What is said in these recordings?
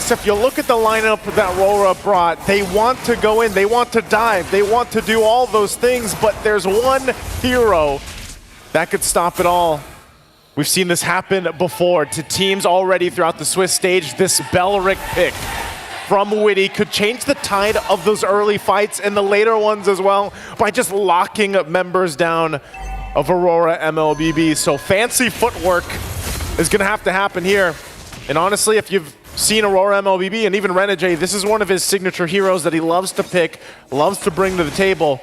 this, if you look at the lineup that Rora brought, they want to go in, they want to dive, they want to do all those things, but there's one hero that could stop it all. We've seen this happen before to teams already throughout the Swiss stage. This Belric pick from Witty could change the tide of those early fights and the later ones as well by just locking members down of Aurora MLBB. So fancy footwork is going to happen here. And honestly, if you've seen Aurora MLBB and even Renegade, this is one of his signature heroes that he loves to pick, loves to bring to the table.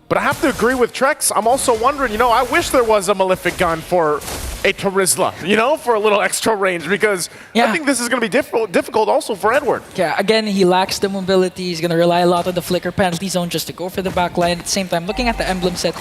But I have to agree with Trex. I'm also wondering, you know, I wish there was a Malefic gun for a Terizla, you know, for a little extra range, because I think this is going to be difficult also for Edward. Yeah, again, he lacks the mobility. He's going to rely a lot on the flicker penalty zone just to go for the backline. At the same time, looking at the emblem set,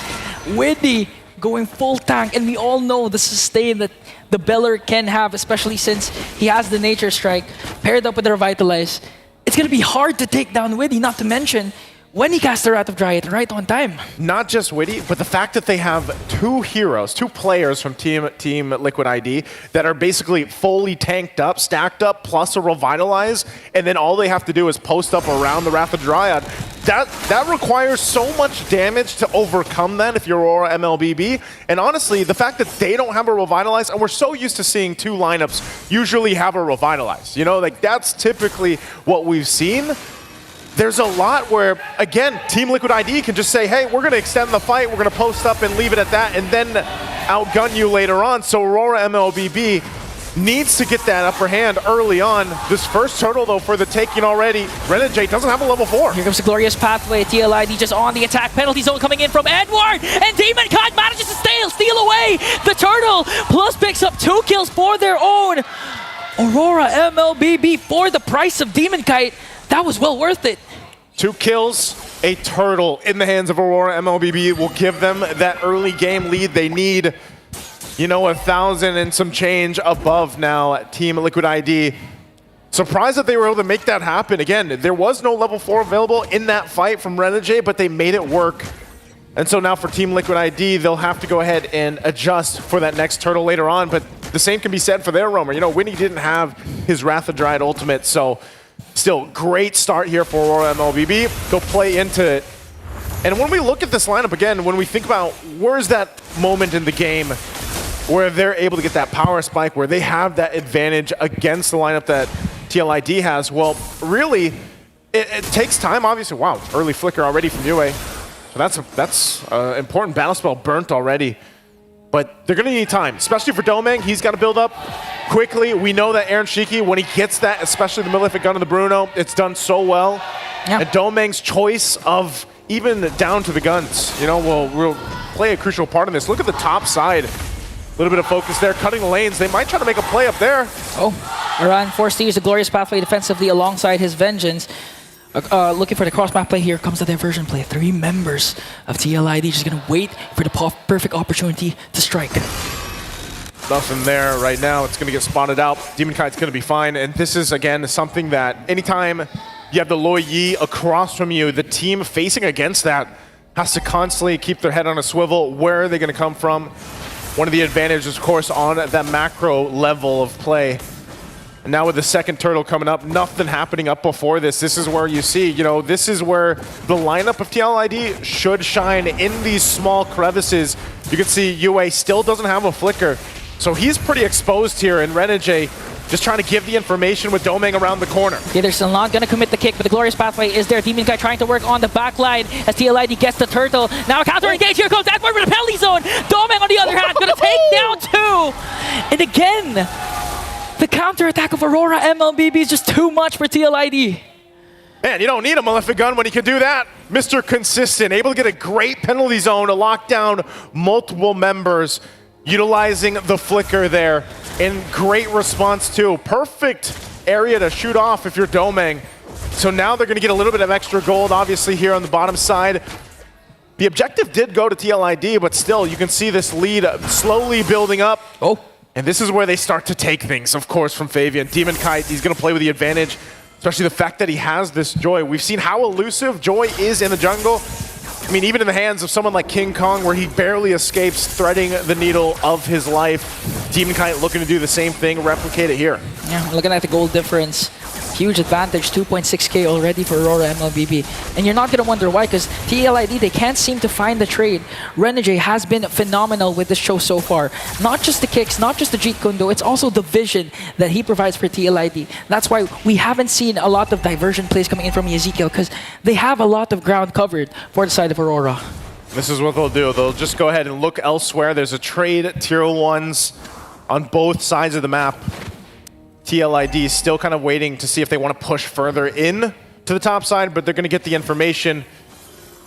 Witty going full tank, and we all know the sustain that the Beller can have, especially since he has the Nature Strike paired up with the Revitalize. It's going to be hard to take down Witty, not to mention when he casts the Wrath of Dryad right on time. Not just Witty, but the fact that they have two heroes, two players from Team Liquid ID that are basically fully tanked up, stacked up, plus a Revitalize, and then all they have to do is post up around the Wrath of Dryad. That requires so much damage to overcome that if you're Aurora MLBB. And honestly, the fact that they don't have a Revitalize, and we're so used to seeing two lineups usually have a Revitalize. You know, like that's typically what we've seen. There's a lot where, again, Team Liquid ID can just say, hey, we're going to extend the fight, we're going to post up and leave it at that, and then outgun you later on. So Aurora MLBB needs to get that upper hand early on. This first turtle, though, for the taking already. Renegade doesn't have a level 4. Here comes the glorious pathway. TLID just on the attack. Penalty zone coming in from Edward. And Demon Kite manages to steal away the turtle. Plus picks up 2 kills for their own. Aurora MLBB for the price of Demon Kite. That was well worth it. 2 kills, a turtle in the hands of Aurora MLBB will give them that early game lead they need. You know, 1,000 and some change above now at Team Liquid ID. Surprised that they were able to make that happen. Again, there was no level 4 available in that fight from Renegade, but they made it work. And so now for Team Liquid ID, they'll have to go ahead and adjust for that next turtle later on. But the same can be said for their roamer. You know, Winnie didn't have his Wrath of Dryad ultimate, so still, great start here for Aurora MLBB. Go play into it. And when we look at this lineup again, when we think about where's that moment in the game where they're able to get that power spike, where they have that advantage against the lineup that TLID has, well, really, it takes time, obviously. Wow, early flicker already from Yue. So that's an important battle spell burnt already. But they're going to need time, especially for Domeng. He's got to build up quickly. We know that Aaron Shiki, when he gets that, especially the Malefic Gun of the Bruno, it's done so well. Yeah. And Domeng's choice of even down to the guns, you know, will play a crucial part in this. Look at the top side. A little bit of focus there, cutting the lanes. They might try to make a play up there. Oh, Iran forced to use the Glorious Pathway defensively alongside his Vengeance. Looking for the cross-map play. Here comes the diversion play. 3 members of TLID just going to wait for the perfect opportunity to strike. Nothing there right now. It's going to get spotted out. Demon Kite's going to be fine. And this is, again, something that anytime you have the Loi Yi across from you, the team facing against that has to constantly keep their head on a swivel. Where are they going to come from? One of the advantages, of course, on that macro level of play. And now with the second turtle coming up, nothing happening up before this. This is where you see, you know, this is where the lineup of TLID should shine in these small crevices. You can see Yue still doesn't have a flicker. So he's pretty exposed here, and Renegade just trying to give the information with Domeng around the corner. Yeah, they're still not going to commit the kick, but the Glorious Pathway is there. Demon Guy trying to work on the back line as TLID gets the turtle. Now counter engage. Here comes Edward with a penalty zone. Domeng, on the other hand, going to take down 2. And again, the counter-attack of Aurora MLBB is just too much for TLID. Man, you don't need a Malefic Gun when you can do that. Mr. Consistent, able to get a great penalty zone to lock down multiple members, utilizing the flicker there. And great response too. Perfect area to shoot off if you're Domeng. So now they're going to get a little bit of extra gold, obviously, here on the bottom side. The objective did go to TLID, but still, you can see this lead slowly building up. Oh. And this is where they start to take things, of course, from Fabian. Demon Kite, he's going to play with the advantage, especially the fact that he has this Joy. We've seen how elusive Joy is in the jungle. I mean, even in the hands of someone like King Kong, where he barely escapes, threading the needle of his life. Demon Kite looking to do the same thing, replicate it here. Yeah, looking at the gold difference. Huge advantage, 2.6k already for Aurora MLBB. And you're not going to wonder why, because TLID, they can't seem to find the trade. Renegade has been phenomenal with this show so far. Not just the kicks, not just the Jeet Kune Do, it's also the vision that he provides for TLID. That's why we haven't seen a lot of diversion plays coming in from Ezekiel, because they have a lot of ground covered for the side of Aurora. This is what they'll do. They'll just go ahead and look elsewhere. There's a trade tier 1s on both sides of the map. TLID still kind of waiting to see if they want to push further in to the top side, but they're going to get the information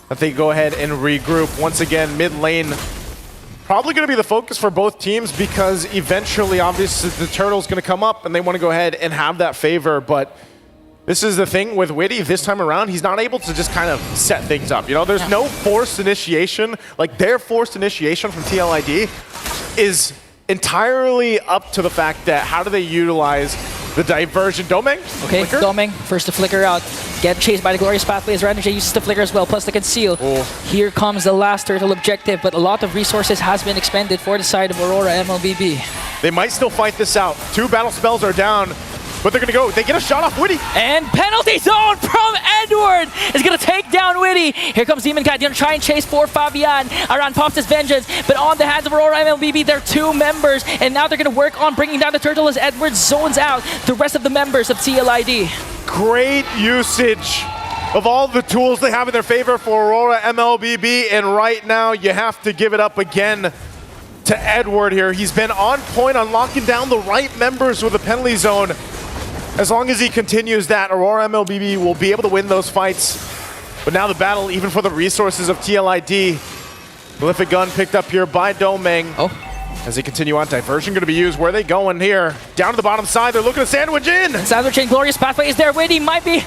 that they go ahead and regroup. Once again, mid lane probably going to be the focus for both teams, because eventually, obviously, the turtle's going to come up and they want to go ahead and have that favor. But this is the thing with Witty this time around. He's not able to just kind of set things up. You know, there's no forced initiation. Like, their forced initiation from TLID is entirely up to the fact that how do they utilize the diversion. Domeng? Okay, flicker? Domeng, first to flicker out. Get chased by the Glorious Pathway as Renegade uses the flicker as well, plus the conceal. Oh. Here comes the last turtle objective, but a lot of resources has been expended for the side of Aurora MLBB. They might still fight this out. 2 battle spells are down, but they're gonna go. They get a shot off Witty. And penalty zone from Edward is gonna take down Witty. Here comes Demon Kite, gonna try and chase for Fabian. Aran pops his vengeance, but on the hands of Aurora MLBB, they're 2 members, and now they're gonna work on bringing down the turtle as Edward zones out the rest of the members of TLID. Great usage of all the tools they have in their favor for Aurora MLBB, and right now you have to give it up again to Edward here. He's been on point on locking down the right members with the penalty zone. As long as he continues that, Aurora MLBB will be able to win those fights. But now the battle, even for the resources of TLID. Prolific gun picked up here by Domeng. Oh. As they continue on, diversion going to be used. Where are they going here? Down to the bottom side, they're looking to sandwich in. Sandwich in, Glorious Pathway is there. Witty might be...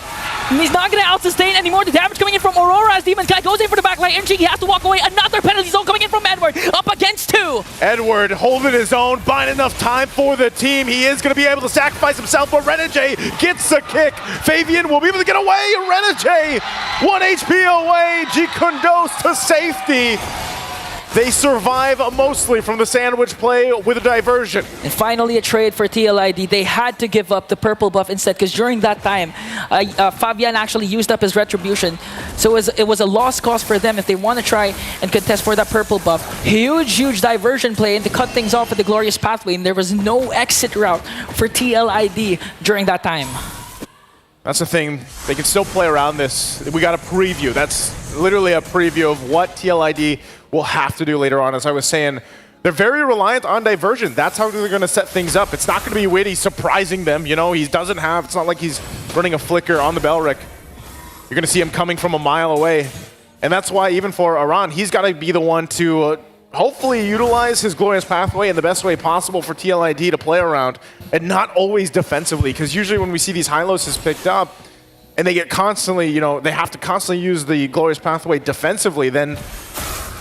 He's not going to out-sustain anymore. The damage coming in from Aurora as Demon Kite goes in for the backline. Inchi, he has to walk away. Another penalty zone coming in from Edward. Up against 2. Edward holding his own, buying enough time for the team. He is going to be able to sacrifice himself, but Renegade gets a kick. Fabian will be able to get away. Renegade, 1 HP away. Jeet Kune Do to safety. They survive mostly from the sandwich play with a diversion. And finally a trade for TLID. They had to give up the purple buff instead, because during that time, Fabian actually used up his retribution. So it was a lost cause for them if they want to try and contest for that purple buff. Huge diversion play and to cut things off with the Glorious Pathway, and there was no exit route for TLID during that time. That's the thing. They can still play around this. We got a preview. That's literally a preview of what TLID will have to do later on. As I was saying, they're very reliant on diversion. That's how they're going to set things up. It's not going to be Witty surprising them. You know, he doesn't have, it's not like he's running a flicker on the Belric. You're going to see him coming from a mile away. And that's why even for Aran, he's got to be the one to hopefully utilize his Glorious Pathway in the best way possible for TLID to play around, and not always defensively. Because usually when we see these high losses picked up, and they get constantly, you know, they have to constantly use the Glorious Pathway defensively, then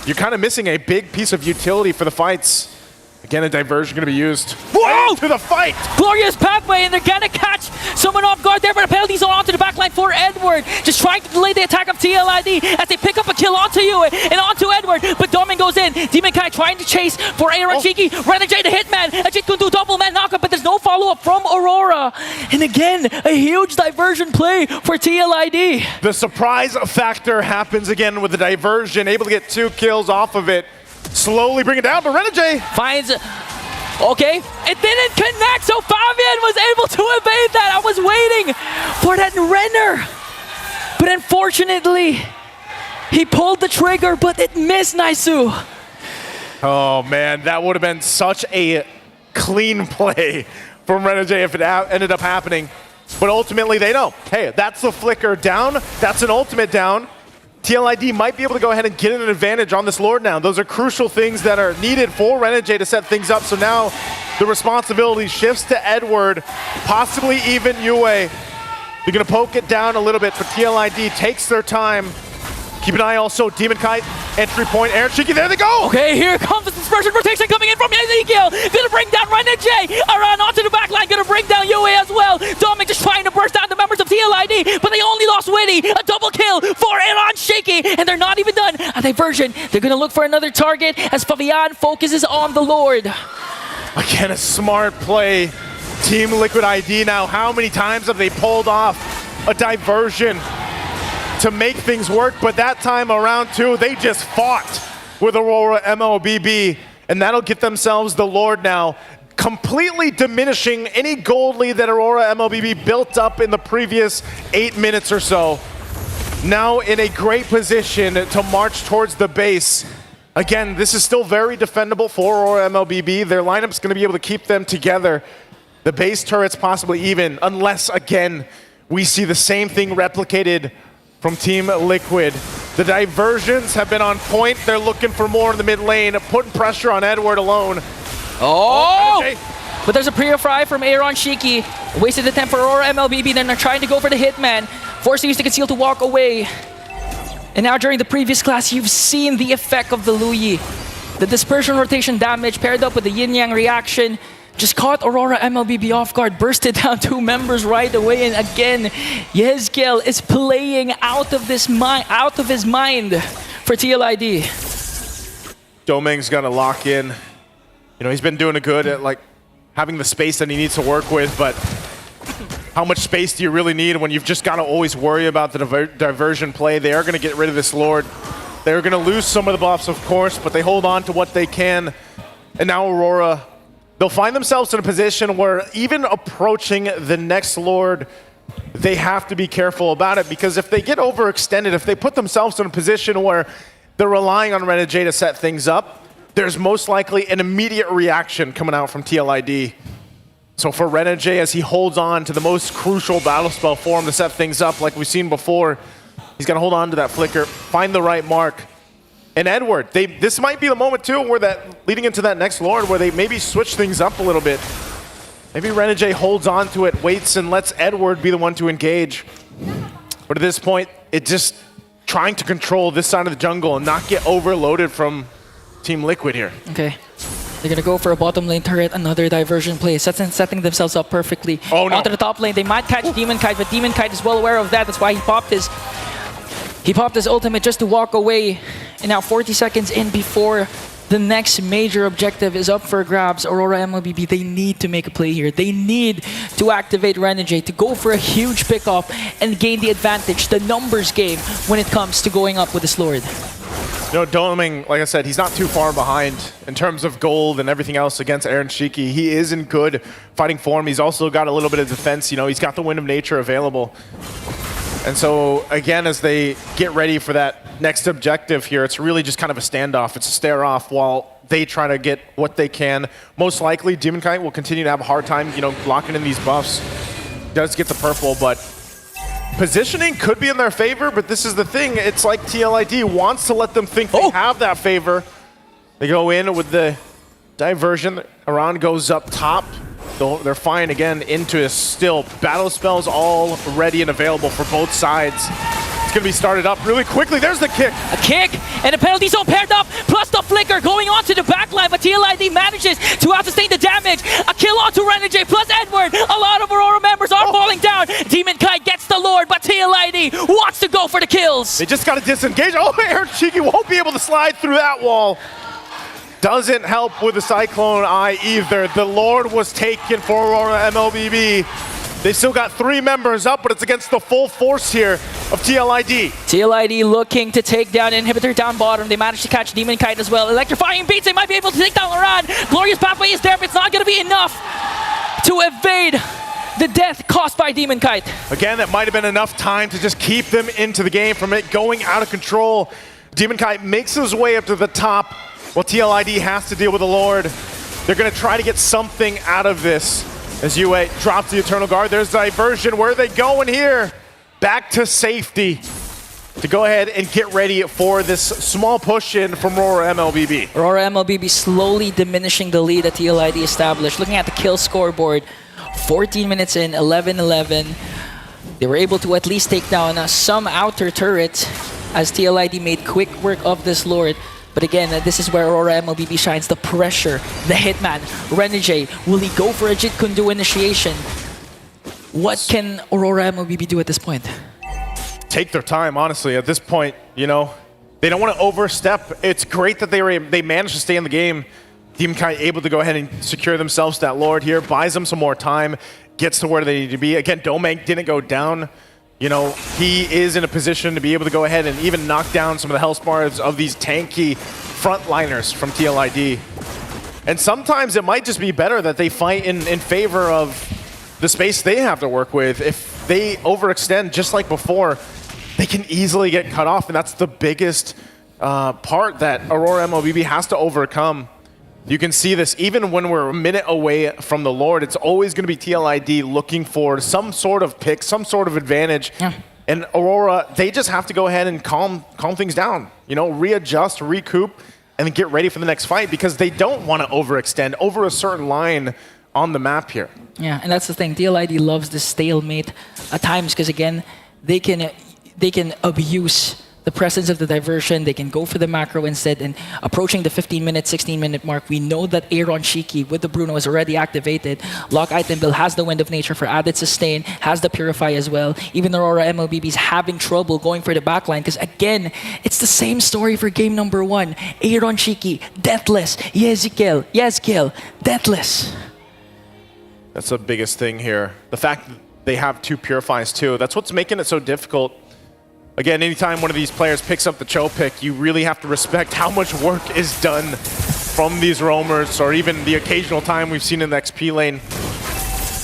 you're kind of missing a big piece of utility for the fights. Again, a diversion going to be used. Whoa! To the fight! Glorious Pathway, and they're going to catch someone off guard there, but a penalty zone onto the backline for Edward. Just trying to delay the attack of TLID as they pick up a kill onto you and onto Edward, but Domeng goes in. Demon Kai trying to chase for Aaron Cheeky. Renegade, the hitman. A Jeet Kune Do double man knockup, but there's no follow-up from Aurora. And again, a huge diversion play for TLID. The surprise factor happens again with the diversion, able to get 2 kills off of it. Slowly bring it down, but Renegade finds... Okay, it didn't connect, so Fabian was able to evade that. I was waiting for that Renner. But unfortunately, he pulled the trigger, but it missed Naisu. Oh man, that would have been such a clean play from Renegade if it ended up happening. But ultimately they know, hey, that's the flicker down, that's an ultimate down. TLID might be able to go ahead and get an advantage on this Lord now. Those are crucial things that are needed for Renegade to set things up. So now the responsibility shifts to Edward, possibly even Yue. They're going to poke it down a little bit, but TLID takes their time. Keep an eye also, Demon Kite, entry point, Aaron Cheeky, there they go! Okay, here comes the dispersion rotation coming in from Ezekiel. Gonna bring down Renegade. Aran onto the backline, gonna bring down Yue as well. Domeng just trying to burst down the members of TLID, but they only lost Witty. A double kill for Aaron Shaky, and they're not even done. A diversion. They're gonna look for another target as Fabian focuses on the Lord. Again, a smart play. Team Liquid ID now, how many times have they pulled off a diversion to make things work? But that time around too, they just fought with Aurora MLBB, and that'll get themselves the Lord now, completely diminishing any gold lead that Aurora MLBB built up in the previous 8 minutes or so. Now in a great position to march towards the base. Again, this is still very defendable for Aurora MLBB. Their lineup's going to be able to keep them together. The base turret's possibly even, unless, again, we see the same thing replicated from Team Liquid. The diversions have been on point. They're looking for more in the mid lane, putting pressure on Edward alone. But there's a pre-fry from Aaron Shiki. Wasted attempt for Aurora MLBB. Then they're trying to go for the hitman. Forcing Use to Conceal to walk away. And now during the previous class, you've seen the effect of the Luyi. The dispersion rotation damage paired up with the yin-yang reaction just caught Aurora MLBB off guard, bursted down 2 members right away, and again, Yezgel is playing out of his mind for TLID. Doming's gonna lock in. You know, he's been doing good at like having the space that he needs to work with, but how much space do you really need when you've just got to always worry about the diversion play? They are going to get rid of this Lord. They're going to lose some of the buffs, of course, but they hold on to what they can. And now Aurora, they'll find themselves in a position where even approaching the next Lord, they have to be careful about it, because if they get overextended, if they put themselves in a position where they're relying on Renegade to set things up, there's most likely an immediate reaction coming out from TLID. So for Renegade, as he holds on to the most crucial battle spell for him to set things up like we've seen before, he's going to hold on to that flicker, find the right mark. And Edward, this might be the moment too where leading into that next Lord where they maybe switch things up a little bit. Maybe Renegade holds on to it, waits, and lets Edward be the one to engage. But at this point, it's just trying to control this side of the jungle and not get overloaded from Team Liquid here. Okay. They're going to go for a bottom lane turret, another diversion play, setting themselves up perfectly. Oh, no. Onto the top lane, they might catch Demon Kite, but Demon Kite is well aware of that. That's why he popped his ultimate just to walk away. And now 40 seconds in before the next major objective is up for grabs. Aurora MLBB, they need to make a play here. They need to activate Renegade to go for a huge pickoff and gain the advantage, the numbers game, when it comes to going up with this Lord. You know, Doming, like I said, he's not too far behind in terms of gold and everything else against Aaron Shiki. He is in good fighting form. He's also got a little bit of defense. You know, he's got the Wind of Nature available. And so, again, as they get ready for that next objective here, it's really just kind of a standoff. It's a stare-off while they try to get what they can. Most likely, Demon Kite will continue to have a hard time, you know, locking in these buffs. Does get the purple, but positioning could be in their favor, but this is the thing. It's like TLID wants to let them think they have that favor. They go in with the diversion. Iran goes up top. They're fine again into a still. Battle spells all ready and available for both sides. It's going to be started up really quickly. There's the kick. A kick and a penalty zone paired up, plus the flicker going onto the backline, but TLID manages to out-sustain the damage. A kill onto Renegade plus Edward. A lot of Aurora members are falling down. Demon Kite gets the Lord, but TLID wants to go for the kills. They just got to disengage. Oh, Aaron Shiki won't be able to slide through that wall. Doesn't help with the Cyclone Eye either. The Lord was taken for Aurora MLBB. They still got 3 members up, but it's against the full force here of TLID. TLID looking to take down Inhibitor down bottom. They managed to catch Demon Kite as well. Electrifying beats, they might be able to take down Laran. Glorious Pathway is there, but it's not going to be enough to evade the death caused by Demon Kite. Again, that might have been enough time to just keep them into the game from it going out of control. Demon Kite makes his way up to the top while TLID has to deal with the Lord. They're going to try to get something out of this. As UA drops the Eternal Guard, there's diversion. Where are they going here? Back to safety to go ahead and get ready for this small push in from Rora MLBB. Aurora MLBB slowly diminishing the lead that TLID established. Looking at the kill scoreboard, 14 minutes in, 11-11. They were able to at least take down some outer turrets as TLID made quick work of this Lord. But again, this is where Aurora MLBB shines, the pressure, the hitman, Renegade. Will he go for a Jit Kundu initiation? What can Aurora MLBB do at this point? take their time, honestly. At this point, you know, they don't want to overstep. It's great that they managed to stay in the game. Team Kai able to go ahead and secure themselves that Lord here, buys them some more time, gets to where they need to be. Again, Domang didn't go down. You know, he is in a position to be able to go ahead and even knock down some of the health bars of these tanky frontliners from TLID. And sometimes it might just be better that they fight in favor of the space they have to work with. If they overextend just like before, they can easily get cut off, and that's the biggest part that Aurora MLBB has to overcome. You can see this even when we're a minute away from the Lord. It's always going to be TLID looking for some sort of pick, some sort of advantage. Yeah. And Aurora, they just have to go ahead and calm things down. You know, readjust, recoup, and then get ready for the next fight because they don't want to overextend over a certain line on the map here. Yeah, and that's the thing. TLID loves this stalemate at times because, again, they can abuse the presence of the diversion. They can go for the macro instead, and approaching the 15-minute, 16-minute mark, we know that Aaron Shiki with the Bruno is already activated. Lock Item Bill has the Wind of Nature for added sustain, has the Purify as well. Even Aurora MLBB is having trouble going for the backline because, again, it's the same story for game number 1. Aaron Shiki, Deathless, Yezkiel, Deathless. That's the biggest thing here. The fact that they have 2 Purifies too, that's what's making it so difficult. Again, anytime one of these players picks up the Cho pick, you really have to respect how much work is done from these roamers, or even the occasional time we've seen in the XP lane.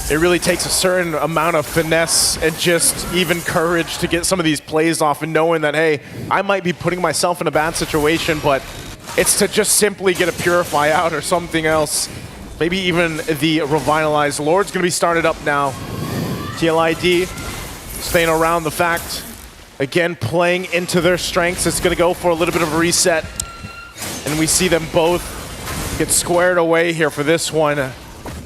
It really takes a certain amount of finesse and just even courage to get some of these plays off, and knowing that, hey, I might be putting myself in a bad situation, but it's to just simply get a Purify out or something else. Maybe even the Revitalized Lord's going to be started up now. TLID staying around the fact. Again, playing into their strengths. It's going to go for a little bit of a reset. And we see them both get squared away here for this one.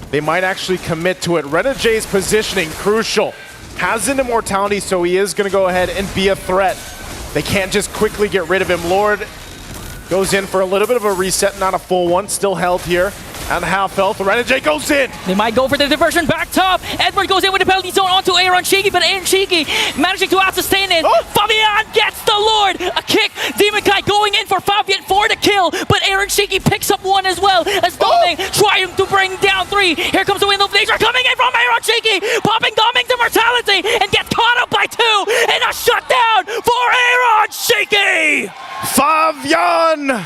They might actually commit to it. Renegay's positioning, crucial. Has an immortality, so he is going to go ahead and be a threat. They can't just quickly get rid of him. Lord goes in for a little bit of a reset, not a full one. Still held here. And half health, Renegay goes in! They might go for the diversion back top. Edward goes in with the penalty zone onto Aaron Shiki, but Aaron Shiki managing to out-sustain it. Oh. Fabian gets the Lord! A kick! Demon Kai going in for Fabian for the kill, but Aaron Shiki picks up one as well as Doming trying to bring down 3. Here comes the Wind of Nature coming in from Aaron Shiki, popping Doming to mortality and gets caught up by 2, and a shutdown for Aaron Shiki! Fabian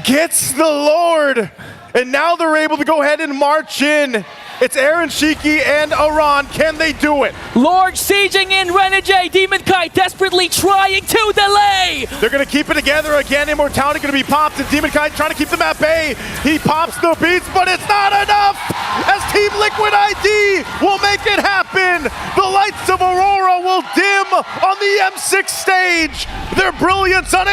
gets the Lord! And now they're able to go ahead and march in. It's Aaron Shiki and Aran. Can they do it? Lord sieging in Renegade. Demon Kai desperately trying to delay. They're going to keep it together again. Immortality going to be popped, and Demon Kai trying to keep them at bay. He pops the beats, but it's not enough. As Team Liquid ID will make it happen. The lights of Aurora will dim on the M6 stage. Their brilliance on